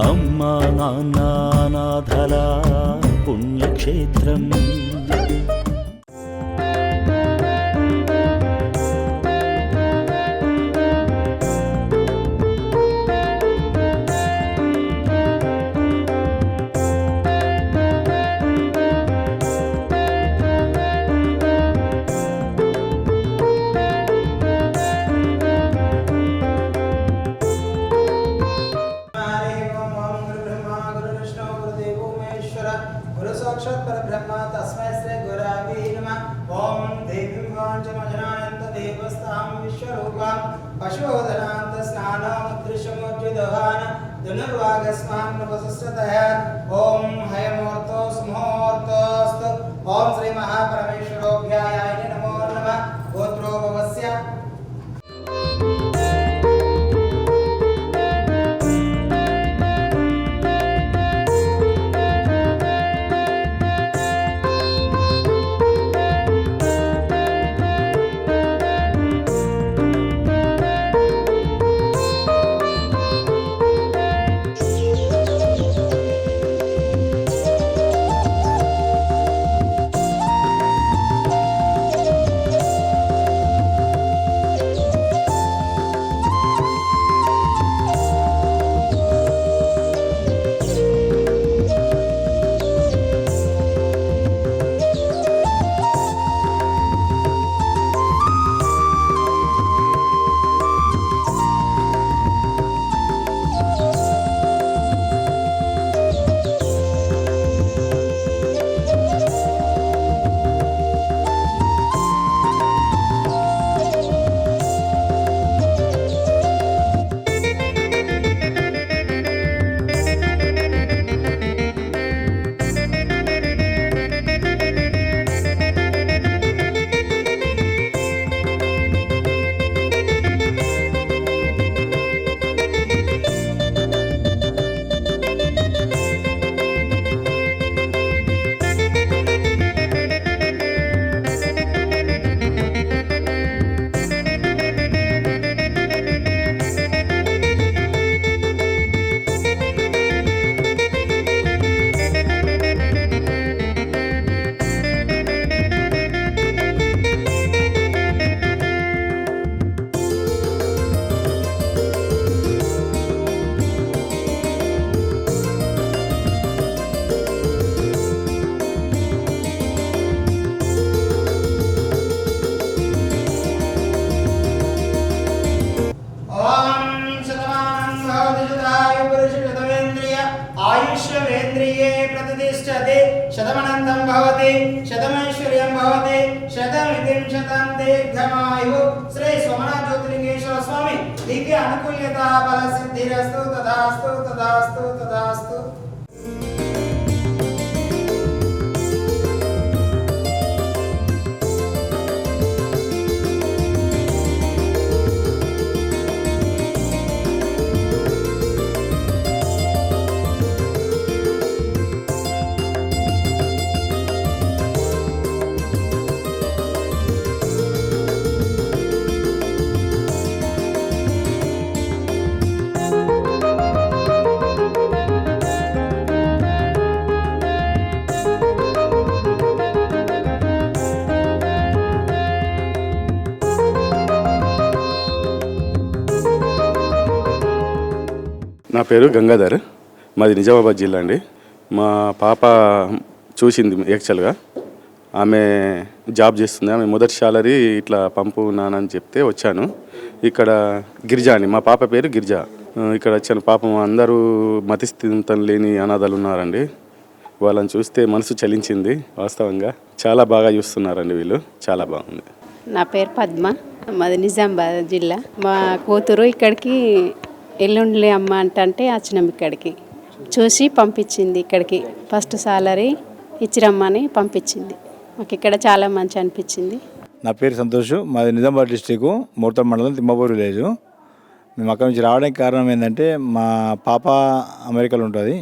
అమ్మా నాన్న అనాథల పుణ్యక్షేత్రం. పశుధనాంత స్నానముద్రిశముద్యుదహాన ధనుర్వాగస్మాన్నపసస్తయ ఓం హయమూర్తో స్మూర్తోస్తు. ఓం శ్రీ మహాపరమేశ్వరోభ్యాయ నమో నమః. గోత్రోభవస్య ఆయుష్యేంద్రియే ప్రతిష్టతే శతమనంతం భవతి శతమైశ్వర్యం భవతి శతమితిం శతం దీర్ఘమాయు. శ్రీ సోమనాథ జ్యోతిలింగేశ్వర స్వామి దివ్య అనుకూల్యత బల సిద్ధిరస్తు. తదాస్తు తదాస్తు తదాస్తు. నా పేరు గంగాధర్, మాది నిజామాబాద్ జిల్లా అండి. మా పాప చూసింది యాక్చువల్గా, ఆమె జాబ్ చేస్తుంది. ఆమె మొదటి శాలరీ ఇట్లా పంపు నానని చెప్తే వచ్చాను. ఇక్కడ గిరిజా అని, మా పాప పేరు గిరిజా. ఇక్కడ వచ్చాను. పాపం అందరూ మతిస్థితం లేని అనాథాలు ఉన్నారండి. వాళ్ళని చూస్తే మనసు చలించింది. వాస్తవంగా చాలా బాగా చూస్తున్నారండి వీళ్ళు, చాలా బాగుంది. నా పేరు పద్మ, మాది నిజామాబాద్ జిల్లా. మా కూతురు ఇక్కడికి ఎల్లుండి అమ్మ అంటే వచ్చినాం. ఇక్కడికి చూసి పంపించింది. ఇక్కడికి ఫస్ట్ సాలరీ ఇచ్చిరమ్మని పంపించింది. మాకు ఇక్కడ చాలా మంచి అనిపించింది. నా పేరు సంతోష్, మాది నిజామాబాద్ డిస్టిక్ మూర్తం మండలం తిమ్మపూర్ విలేజ్. మేము అక్కడి నుంచి రావడానికి కారణం ఏంటంటే మా పాప అమెరికాలో ఉంటుంది,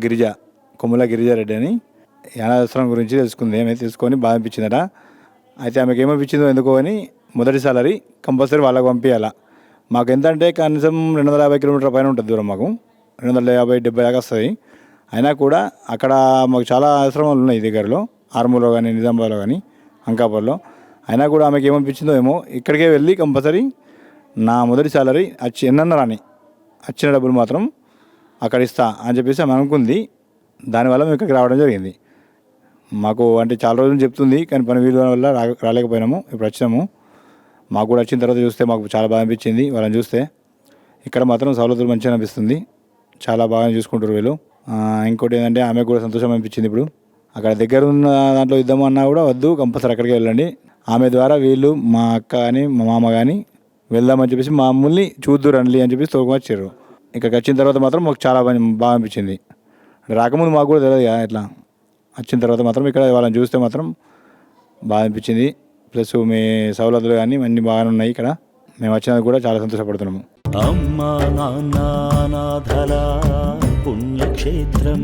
గిరిజ, కొమ్ముల గిరిజారెడ్డి అని. యానాదస్త్రం గురించి తెలుసుకొని బాగా అనిపించిందట. అయితే ఆమెకు ఏమనిపించిందో ఎందుకో అని మొదటి సాలరీ కంపల్సరీ వాళ్ళకి పంపించాలా. మాకు ఎంత అంటే కనీసం 250 కిలోమీటర్ల పైన ఉంటుంది దూరం. మాకు 250-70 దాకా వస్తుంది. అయినా కూడా అక్కడ మాకు చాలా ఆశ్రమాలు ఉన్నాయి దగ్గరలో, ఆర్మూర్లో కానీ, నిజామాబాద్లో కానీ, అంకాపూర్లో. అయినా కూడా ఆమెకి ఏమనిపించిందో ఏమో, ఇక్కడికే వెళ్ళి కంపల్సరీ నా మొదటి సాలరీ ఎన్నన్నా రాని వచ్చిన డబ్బులు మాత్రం అక్కడ ఇస్తా అని చెప్పేసి ఆమె అనుకుంది. దానివల్ల మేము ఇక్కడికి రావడం జరిగింది. మాకు అంటే చాలా రోజులు చెప్తుంది, కానీ పని వీలు వల్ల రాలేకపోయినాము. ఇప్పుడు వచ్చినాము. మాకు కూడా వచ్చిన తర్వాత చూస్తే మాకు చాలా బాగా అనిపించింది. వాళ్ళని చూస్తే ఇక్కడ మాత్రం సౌలతులు మంచిగా అనిపిస్తుంది. చాలా బాగా చూసుకుంటారు వీళ్ళు. ఇంకోటి ఏంటంటే ఆమెకు కూడా సంతోషం అనిపించింది. ఇప్పుడు అక్కడ దగ్గర ఉన్న దాంట్లో ఇద్దాము అన్నా కూడా వద్దు, కంపల్సరీ అక్కడికే వెళ్ళండి. ఆమె ద్వారా వీళ్ళు మా అక్క కానీ మా మామ కానీ వెళ్దామని చెప్పేసి మమ్మల్ని చూద్దురు రండి అని చెప్పేసి తోడుకొచ్చారు. ఇక్కడికి వచ్చిన తర్వాత మాత్రం మాకు చాలా బాగా అనిపించింది. రాకముందు మాకు కూడా తెలియదు ఇట్లా, వచ్చిన తర్వాత మాత్రం ఇక్కడ వాళ్ళని చూస్తే మాత్రం బాగా అనిపించింది. ప్లస్ మీ సౌలతులు కానీ అన్నీ బాగానే ఉన్నాయి ఇక్కడ. మేము వచ్చినందుకు కూడా చాలా సంతోషపడుతున్నాము. అమ్మా నాన్న నాథల పుణ్యక్షేత్రం